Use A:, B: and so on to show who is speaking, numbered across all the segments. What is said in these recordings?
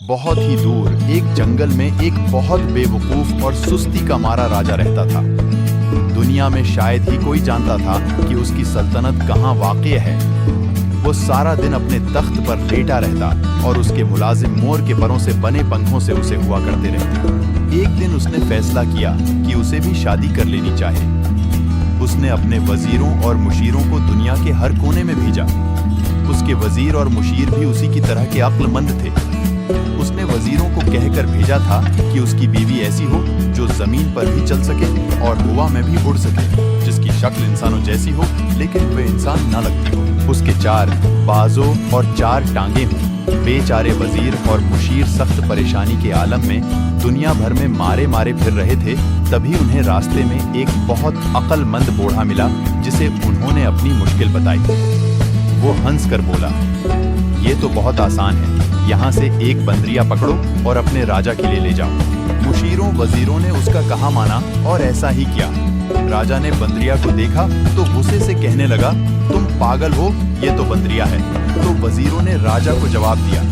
A: بہت ہی دور ایک جنگل میں ایک بہت بیوقوف اور سستی کا مارا راجا رہتا تھا۔ دنیا میں شاید ہی کوئی جانتا تھا کہ اس کی سلطنت کہاں واقع ہے۔ وہ سارا دن اپنے تخت پر لیٹا رہتا اور اس کے ملازم مور کے پروں سے بنے پنکھوں سے اسے ہوا کرتے رہتے۔ ایک دن اس نے فیصلہ کیا کہ اسے بھی شادی کر لینی چاہیے۔ اس نے اپنے وزیروں اور مشیروں کو دنیا کے ہر کونے میں بھیجا۔ اس کے وزیر اور مشیر بھی اسی کی طرح کے عقل مند تھے۔ اس نے وزیروں کو کہہ کر بھیجا تھا کہ اس کی بیوی ایسی ہو جو زمین پر بھی چل سکے اور ہوا میں بھی اڑ سکے، جس کی شکل انسانوں جیسی ہو لیکن وہ انسان نہ لگتی ہو، اس کے 4 بازو اور 4 ٹانگیں ہوں۔ بیچارے وزیر اور مشیر سخت پریشانی کے عالم میں دنیا بھر میں مارے پھر رہے تھے۔ تبھی انہیں راستے میں ایک بہت عقل مند بوڑھا ملا جسے انہوں نے اپنی مشکل بتائی۔ وہ ہنس کر بولا، یہ تو بہت آسان ہے، یہاں سے ایک بندریا پکڑو اور اپنے راجا کے لیے لے جاؤ۔ مشیروں وزیروں نے اس کا کہا مانا اور ایسا ہی کیا۔ راجا نے بندریا کو دیکھا تو غصے سے کہنے لگا، تم پاگل ہو، یہ تو بندریا ہے۔ تو وزیروں نے راجا کو جواب دیا،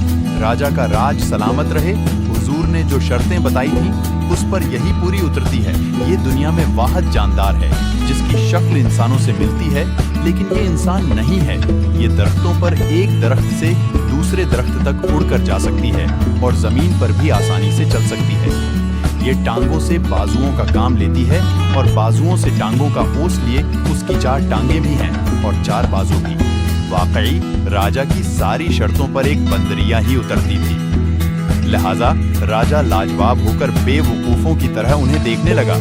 A: راجا کا راج سلامت رہے، حضور نے جو شرطیں بتائی تھیں اس پر یہی پوری اترتی ہے۔ یہ دنیا میں واحد جاندار ہے جس کی شکل انسانوں سے ملتی ہے لیکن یہ انسان نہیں ہے۔ یہ درختوں پر ایک درخت سے دوسرے درخت تک اڑ کر جا سکتی ہے اور زمین پر بھی آسانی سے چل سکتی ہے۔ یہ ٹانگوں سے بازوؤں کا کام لیتی ہے اور بازوؤں سے ٹانگوں کا اوس لیے اس کی 4 ٹانگیں بھی ہیں اور 4 بازو بھی۔ واقعی راجا کی ساری شرطوں پر ایک بندریا ہی اترتی تھی، لہذا راجا لاجواب ہو کر بے وقوفوں کی طرح انہیں دیکھنے لگا۔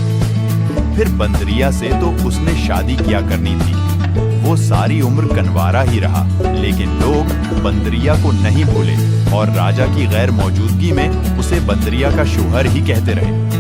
A: پھر بندریا سے تو اس نے شادی کیا کرنی تھی۔ وہ ساری عمر کنوارا ہی رہا، لیکن لوگ بندریا کو نہیں بھولے اور راجا کی غیر موجودگی میں اسے بندریا کا شوہر ہی کہتے رہے۔